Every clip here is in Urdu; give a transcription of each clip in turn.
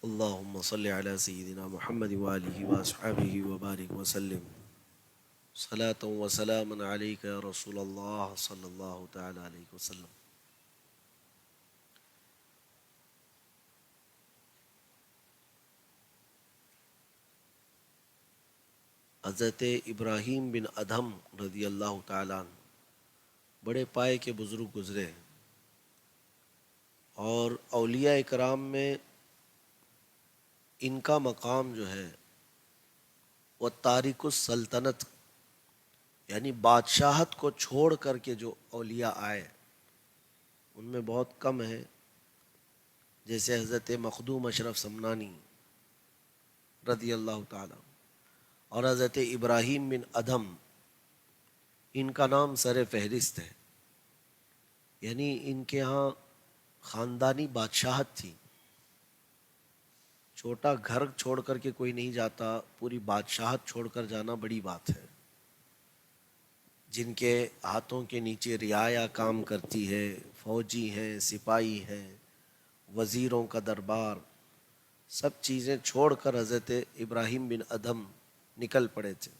اللهم صل على سيدنا محمد وآله وأصحابه وبارك وسلم صلاة وسلاما عليك يا رسول الله صلى الله تعالى عليه وسلم. حضرت ابراہیم بن ادھم رضی اللہ تعالیٰ عنہ بڑے پائے کے بزرگ گزرے ہیں، اور اولیاء کرام میں ان کا مقام جو ہے وہ تارک السلطنت، یعنی بادشاہت کو چھوڑ کر کے جو اولیاء آئے ان میں بہت کم ہے. جیسے حضرت مخدوم اشرف سمنانی رضی اللہ تعالیٰ اور حضرت ابراہیم بن ادھم، ان کا نام سر فہرست ہے. یعنی ان کے ہاں خاندانی بادشاہت تھی. چھوٹا گھر چھوڑ کر کے کوئی نہیں جاتا، پوری بادشاہت چھوڑ کر جانا بڑی بات ہے. جن کے ہاتھوں کے نیچے رعایا کام کرتی ہے، فوجی ہیں، سپاہی ہیں، وزیروں کا دربار، سب چیزیں چھوڑ کر حضرت ابراہیم بن ادھم نکل پڑے تھے.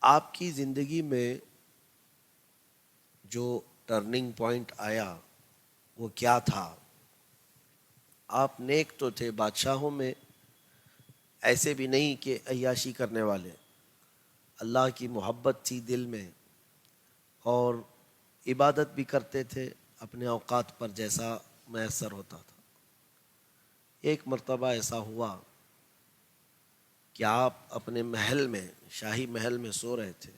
آپ کی زندگی میں جو ٹرننگ پوائنٹ آیا وہ کیا تھا؟ آپ نیک تو تھے، بادشاہوں میں ایسے بھی نہیں کہ عیاشی کرنے والے، اللہ کی محبت تھی دل میں، اور عبادت بھی کرتے تھے اپنے اوقات پر جیسا میسر ہوتا تھا. ایک مرتبہ ایسا ہوا کہ آپ اپنے محل میں، شاہی محل میں سو رہے تھے.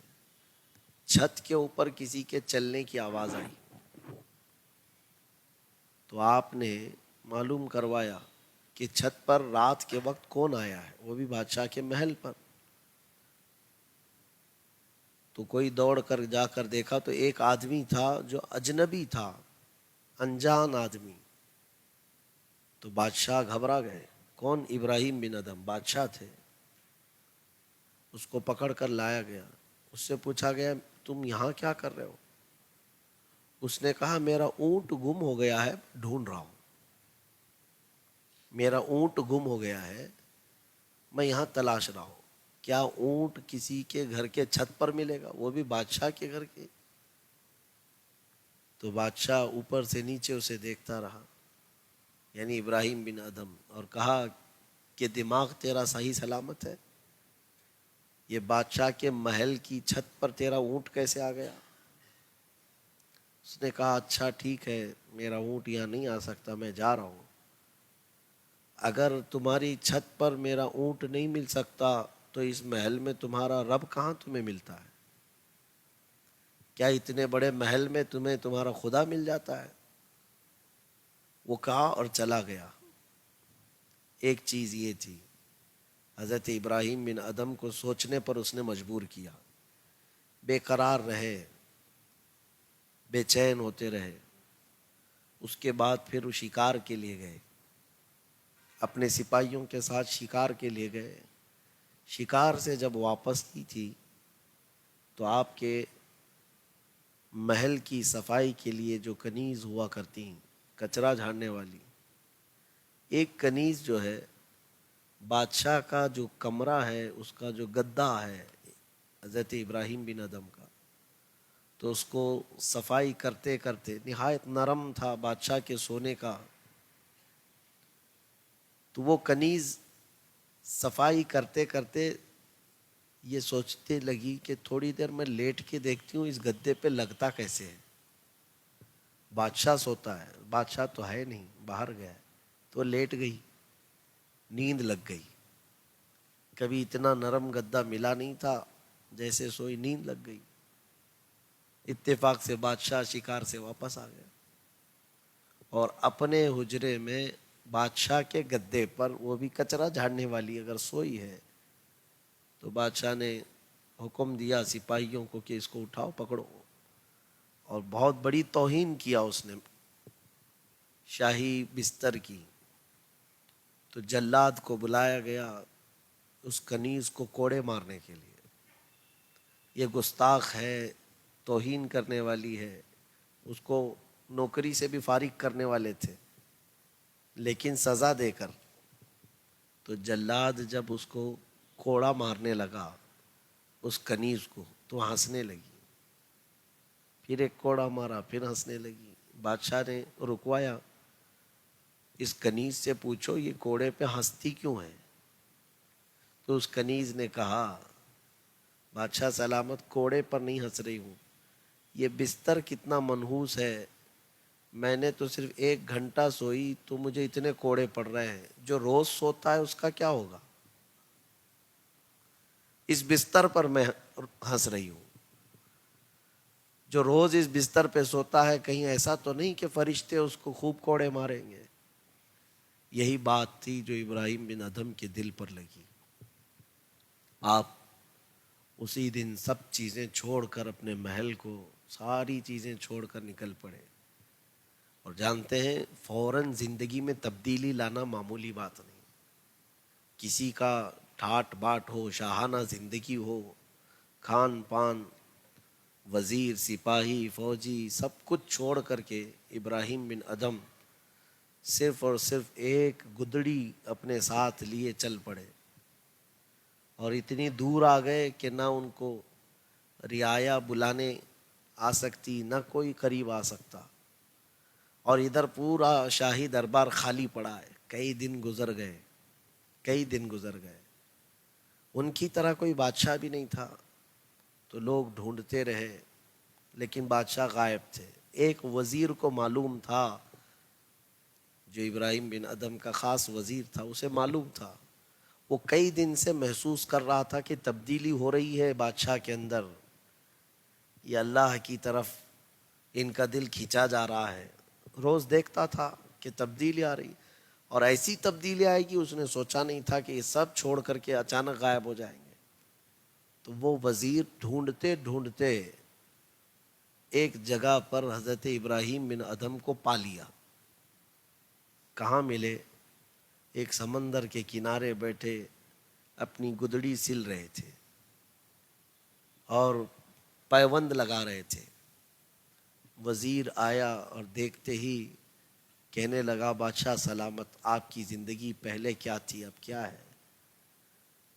چھت کے اوپر کسی کے چلنے کی آواز آئی تو آپ نے معلوم کروایا کہ چھت پر رات کے وقت کون آیا ہے، وہ بھی بادشاہ کے محل پر. تو کوئی دوڑ کر جا کر دیکھا تو ایک آدمی تھا جو اجنبی تھا، انجان آدمی. تو بادشاہ گھبرا گئے. کون؟ ابراہیم بن ادھم بادشاہ تھے. اس کو پکڑ کر لایا گیا. اس سے پوچھا گیا تم یہاں کیا کر رہے ہو؟ اس نے کہا میرا اونٹ گم ہو گیا ہے، ڈھونڈ رہا ہوں. میرا اونٹ گم ہو گیا ہے، میں یہاں تلاش رہا ہوں. کیا اونٹ کسی کے گھر کے چھت پر ملے گا، وہ بھی بادشاہ کے گھر کے؟ تو بادشاہ اوپر سے نیچے اسے دیکھتا رہا، یعنی ابراہیم بن ادھم، اور کہا کہ دماغ تیرا صحیح سلامت ہے؟ یہ بادشاہ کے محل کی چھت پر تیرا اونٹ کیسے آ گیا؟ اس نے کہا اچھا ٹھیک ہے، میرا اونٹ یہاں نہیں آ سکتا، میں جا رہا ہوں. اگر تمہاری چھت پر میرا اونٹ نہیں مل سکتا تو اس محل میں تمہارا رب کہاں تمہیں ملتا ہے؟ کیا اتنے بڑے محل میں تمہیں تمہارا خدا مل جاتا ہے؟ وہ کہا اور چلا گیا. ایک چیز یہ تھی، حضرت ابراہیم بن ادھم کو سوچنے پر اس نے مجبور کیا. بے قرار رہے، بے چین ہوتے رہے. اس کے بعد پھر وہ شکار کے لیے گئے، اپنے سپاہیوں کے ساتھ شکار کے لیے گئے. شکار سے جب واپس کی تھی تو آپ کے محل کی صفائی کے لیے جو کنیز ہوا کرتی ہیں، کچرا جھاڑنے والی، ایک کنیز جو ہے بادشاہ کا جو کمرہ ہے اس کا جو گدا ہے حضرت ابراہیم بن ادھم کا، تو اس کو صفائی کرتے کرتے، نہایت نرم تھا بادشاہ کے سونے کا، تو وہ کنیز صفائی کرتے کرتے یہ سوچتے لگی کہ تھوڑی دیر میں لیٹ کے دیکھتی ہوں اس گدے پہ لگتا کیسے ہے. بادشاہ سوتا ہے، بادشاہ تو ہے نہیں، باہر گیا ہے. تو لیٹ گئی، نیند لگ گئی. کبھی اتنا نرم گدا ملا نہیں تھا، جیسے سوئی نیند لگ گئی. اتفاق سے بادشاہ شکار سے واپس آ گیا اور اپنے حجرے میں بادشاہ کے گدے پر، وہ بھی کچرا جھاڑنے والی اگر سوئی ہے، تو بادشاہ نے حکم دیا سپاہیوں کو کہ اس کو اٹھاؤ، پکڑو. اور بہت بڑی توہین کیا اس نے شاہی بستر کی. تو جلاد کو بلایا گیا اس کنیز کو کوڑے مارنے کے لیے. یہ گستاخ ہے، توہین کرنے والی ہے. اس کو نوکری سے بھی فارغ کرنے والے تھے. لیکن سزا دے کر. تو جلاد جب اس کو کوڑا مارنے لگا اس کنیز کو تو ہنسنے لگی. پھر ایک کوڑا مارا پھر ہنسنے لگی. بادشاہ نے رکوایا, اس کنیز سے پوچھو یہ کوڑے پہ ہنستی کیوں ہے؟ تو اس کنیز نے کہا, بادشاہ سلامت, کوڑے پر نہیں ہنس رہی ہوں, یہ بستر کتنا منحوس ہے, میں نے تو صرف 1 گھنٹہ سوئی تو مجھے اتنے کوڑے پڑ رہے ہیں, جو روز سوتا ہے اس کا کیا ہوگا؟ اس بستر پر میں ہنس رہی ہوں. جو روز اس بستر پہ سوتا ہے کہیں ایسا تو نہیں کہ فرشتے اس کو خوب کوڑے ماریں گے. یہی بات تھی جو ابراہیم بن ادھم کے دل پر لگی. آپ اسی دن سب چیزیں چھوڑ کر اپنے محل کو, ساری چیزیں چھوڑ کر نکل پڑے. اور جانتے ہیں فوراً زندگی میں تبدیلی لانا معمولی بات نہیں. کسی کا ٹھاٹ باٹ ہو, شاہانہ زندگی ہو, کھان پان, وزیر, سپاہی, فوجی, سب کچھ چھوڑ کر کے ابراہیم بن ادھم صرف اور صرف ایک گدڑی اپنے ساتھ لیے چل پڑے. اور اتنی دور آ گئے کہ نہ ان کو رعایا بلانے آ سکتی, نہ کوئی قریب آ سکتا. اور ادھر پورا شاہی دربار خالی پڑا ہے. کئی دن گزر گئے. ان کی طرح کوئی بادشاہ بھی نہیں تھا. تو لوگ ڈھونڈتے رہے لیکن بادشاہ غائب تھے. ایک وزیر کو معلوم تھا, جو ابراہیم بن ادھم کا خاص وزیر تھا, اسے معلوم تھا. وہ کئی دن سے محسوس کر رہا تھا کہ تبدیلی ہو رہی ہے بادشاہ کے اندر, یہ اللہ کی طرف ان کا دل کھینچا جا رہا ہے. روز دیکھتا تھا کہ تبدیلی آ رہی, اور ایسی تبدیلی آئے گی اس نے سوچا نہیں تھا کہ یہ سب چھوڑ کر کے اچانک غائب ہو جائیں گے. تو وہ وزیر ڈھونڈتے ڈھونڈتے ایک جگہ پر حضرت ابراہیم بن ادھم کو پا لیا. کہاں ملے؟ ایک سمندر کے کنارے بیٹھے اپنی گدڑی سل رہے تھے اور پیوند لگا رہے تھے. وزیر آیا اور دیکھتے ہی کہنے لگا, بادشاہ سلامت, آپ کی زندگی پہلے کیا تھی اب کیا ہے؟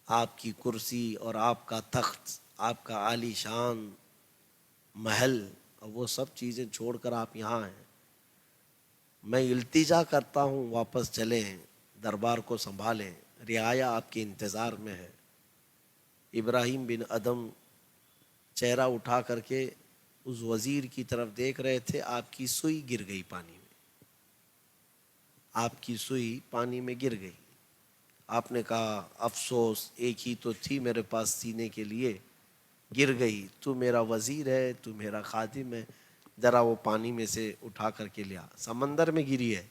آپ کی کرسی اور آپ کا تخت, آپ کا عالی شان محل, اور وہ سب چیزیں چھوڑ کر آپ یہاں ہیں. میں التجا کرتا ہوں واپس چلیں, دربار کو سنبھالیں, رعایا آپ کے انتظار میں ہے. ابراہیم بن ادھم چہرہ اٹھا کر کے اس وزیر کی طرف دیکھ رہے تھے. آپ کی سوئی گر گئی پانی میں, آپ کی سوئی پانی میں گر گئی. آپ نے کہا, افسوس, ایک ہی تو تھی میرے پاس سینے کے لیے, گر گئی. تو میرا وزیر ہے, تو میرا خادم ہے, ذرا وہ پانی میں سے اٹھا کر کے لیا. سمندر میں گری ہے.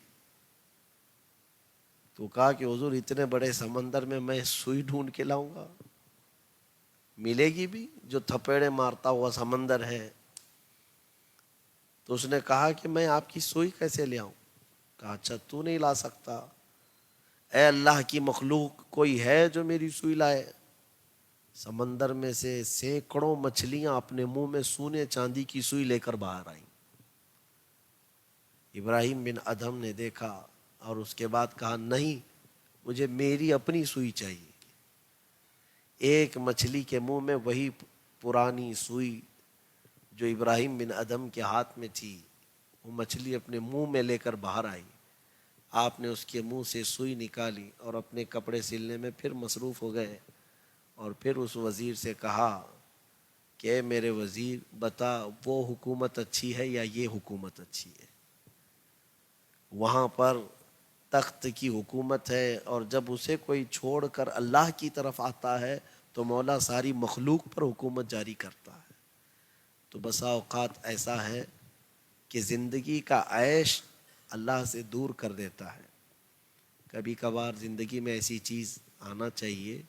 تو کہا کہ حضور اتنے بڑے سمندر میں سوئی ڈھونڈ کے لاؤں گا, ملے گی بھی؟ جو تھپیڑے مارتا ہوا سمندر ہے. تو اس نے کہا کہ میں آپ کی سوئی کیسے لے آؤں؟ کہا, اچھا تو نہیں لا سکتا, اے اللہ کی مخلوق, کوئی ہے جو میری سوئی لائے؟ سمندر میں سے سینکڑوں مچھلیاں اپنے منہ میں سونے چاندی کی سوئی لے کر باہر آئیں. ابراہیم بن ادھم نے دیکھا اور اس کے بعد کہا, نہیں, مجھے میری اپنی سوئی چاہیے. ایک مچھلی کے منہ میں وہی پرانی سوئی جو ابراہیم بن ادھم کے ہاتھ میں تھی, وہ مچھلی اپنے منہ میں لے کر باہر آئی. آپ نے اس کے منہ سے سوئی نکالی اور اپنے کپڑے سلنے میں پھر مصروف ہو گئے. اور پھر اس وزیر سے کہا کہ میرے وزیر, بتا وہ حکومت اچھی ہے یا یہ حکومت اچھی ہے؟ وہاں پر تخت کی حکومت ہے, اور جب اسے کوئی چھوڑ کر اللہ کی طرف آتا ہے تو مولا ساری مخلوق پر حکومت جاری کرتا ہے. تو بسا اوقات ایسا ہے کہ زندگی کا عیش اللہ سے دور کر دیتا ہے. کبھی کبھار زندگی میں ایسی چیز آنا چاہیے,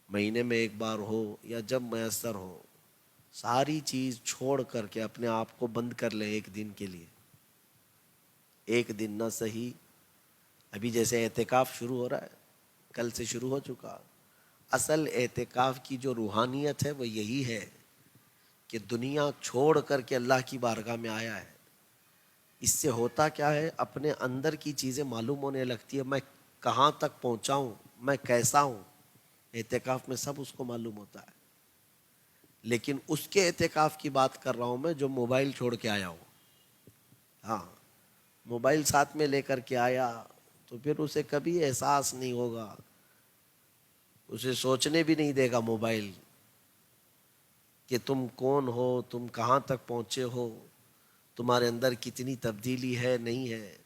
مہینے میں ایک بار ہو یا جب میسر ہو, ساری چیز چھوڑ کر کے اپنے آپ کو بند کر لیں ایک دن کے لیے. ایک دن نہ صحیح, ابھی جیسے اعتکاف شروع ہو رہا ہے, کل سے شروع ہو چکا. اصل اعتکاف کی جو روحانیت ہے وہ یہی ہے کہ دنیا چھوڑ کر کے اللہ کی بارگاہ میں آیا ہے. اس سے ہوتا کیا ہے، اپنے اندر کی چیزیں معلوم ہونے لگتی ہے، میں کہاں تک پہنچا ہوں، میں کیسا ہوں۔ اعتکاف میں سب اس کو معلوم ہوتا ہے، لیکن اس کے اعتکاف کی بات کر رہا ہوں میں جو موبائل چھوڑ کے آیا ہوں۔ ہاں، موبائل ساتھ میں لے کر کے آیا تو پھر اسے کبھی احساس نہیں ہوگا، اسے سوچنے بھی نہیں دے گا موبائل کہ تم کون ہو، تم کہاں تک پہنچے ہو، تمہارے اندر کتنی تبدیلی ہے نہیں ہے۔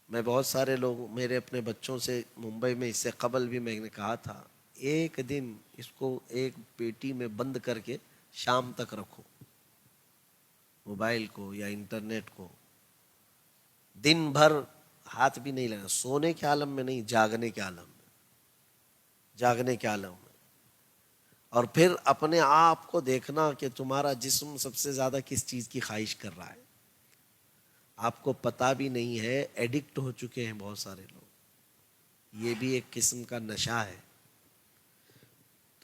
میں بہت سارے لوگ، میرے اپنے بچوں سے ممبئی میں اس سے قبل بھی میں نے کہا تھا، ایک دن اس کو ایک پیٹی میں بند کر کے شام تک رکھو، موبائل کو یا انٹرنیٹ کو، دن بھر ہاتھ بھی نہیں لگا، سونے کے عالم میں نہیں، جاگنے کے عالم میں، جاگنے کے عالم میں۔ اور پھر اپنے آپ کو دیکھنا کہ تمہارا جسم سب سے زیادہ کس چیز کی خواہش کر رہا ہے، آپ کو پتہ بھی نہیں ہے، ایڈکٹ ہو چکے ہیں بہت سارے لوگ۔ یہ بھی ایک قسم کا نشہ ہے۔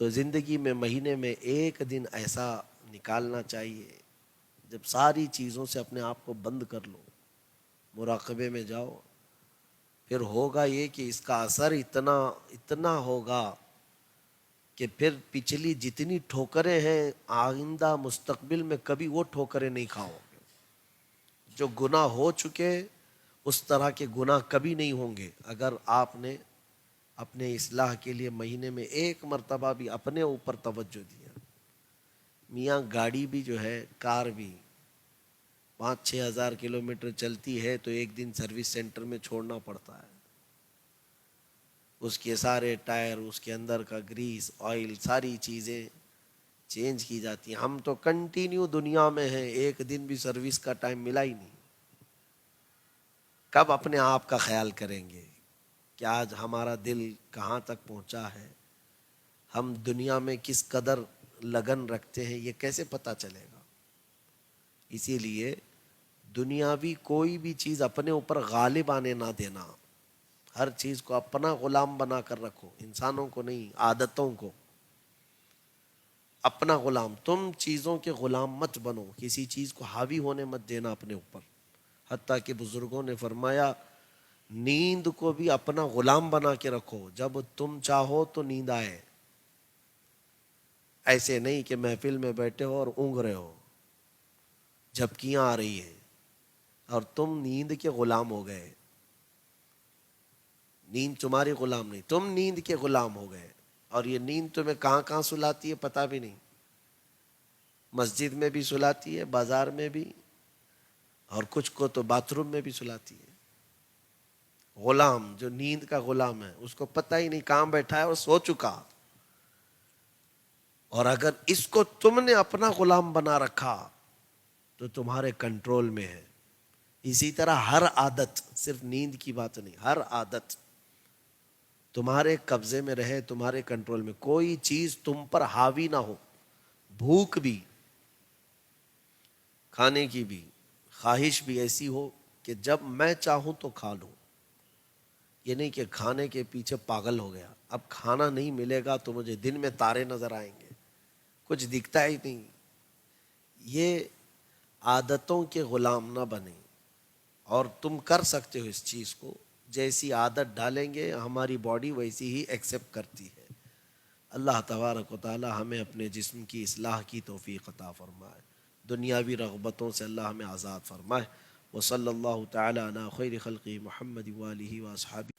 تو زندگی میں مہینے میں ایک دن ایسا نکالنا چاہیے جب ساری چیزوں سے اپنے آپ کو بند کر لو، مراقبے میں جاؤ۔ پھر ہوگا یہ کہ اس کا اثر اتنا ہوگا کہ پھر پچھلی جتنی ٹھوکریں ہیں آئندہ مستقبل میں کبھی وہ ٹھوکریں نہیں کھاؤ گے۔ جو گناہ ہو چکے اس طرح کے گناہ کبھی نہیں ہوں گے اگر آپ نے اپنے اصلاح کے لیے مہینے میں ایک مرتبہ بھی اپنے اوپر توجہ دیا۔ میاں گاڑی بھی جو ہے، کار بھی 5-6 ہزار کلومیٹر چلتی ہے تو ایک دن سروس سینٹر میں چھوڑنا پڑتا ہے، اس کے سارے ٹائر، اس کے اندر کا گریس، آئل، ساری چیزیں چینج کی جاتی ہیں۔ ہم تو کنٹینیو دنیا میں ہیں، ایک دن بھی سروس کا ٹائم ملا ہی نہیں۔ کب اپنے آپ کا خیال کریں گے کہ آج ہمارا دل کہاں تک پہنچا ہے، ہم دنیا میں کس قدر لگن رکھتے ہیں، یہ کیسے پتہ چلے گا؟ اسی لیے دنیاوی کوئی بھی چیز اپنے اوپر غالب آنے نہ دینا، ہر چیز کو اپنا غلام بنا کر رکھو، انسانوں کو نہیں، عادتوں کو اپنا غلام۔ تم چیزوں کے غلام مت بنو، کسی چیز کو حاوی ہونے مت دینا اپنے اوپر۔ حتیٰ کہ بزرگوں نے فرمایا نیند کو بھی اپنا غلام بنا کے رکھو، جب تم چاہو تو نیند آئے، ایسے نہیں کہ محفل میں بیٹھے ہو اور اونگ رہے ہو، جھپکیاں آ رہی ہیں اور تم نیند کے غلام ہو گئے۔ نیند تمہاری غلام نہیں، تم نیند کے غلام ہو گئے، اور یہ نیند تمہیں کہاں کہاں سلاتی ہے پتہ بھی نہیں، مسجد میں بھی سلاتی ہے، بازار میں بھی، اور کچھ کو تو باتھ روم میں بھی سلاتی ہے۔ غلام جو نیند کا غلام ہے اس کو پتہ ہی نہیں کہاں بیٹھا ہے اور سو چکا۔ اور اگر اس کو تم نے اپنا غلام بنا رکھا تو تمہارے کنٹرول میں ہے۔ اسی طرح ہر عادت، صرف نیند کی بات نہیں، ہر عادت تمہارے قبضے میں رہے، تمہارے کنٹرول میں، کوئی چیز تم پر حاوی نہ ہو۔ بھوک بھی، کھانے کی بھی خواہش بھی ایسی ہو کہ جب میں چاہوں تو کھا لوں، یہ نہیں کہ کھانے کے پیچھے پاگل ہو گیا، اب کھانا نہیں ملے گا تو مجھے دن میں تارے نظر آئیں گے، کچھ دکھتا ہی نہیں۔ یہ عادتوں کے غلام نہ بنے، اور تم کر سکتے ہو اس چیز کو، جیسی عادت ڈالیں گے ہماری باڈی ویسی ہی ایکسیپٹ کرتی ہے۔ اللہ تبارک و تعالی ہمیں اپنے جسم کی اصلاح کی توفیق عطا فرمائے، دنیاوی رغبتوں سے اللہ ہمیں آزاد فرمائے۔ وصلی اللہ تعالی علی خیر خلقہ محمد وآلہ وصحبہ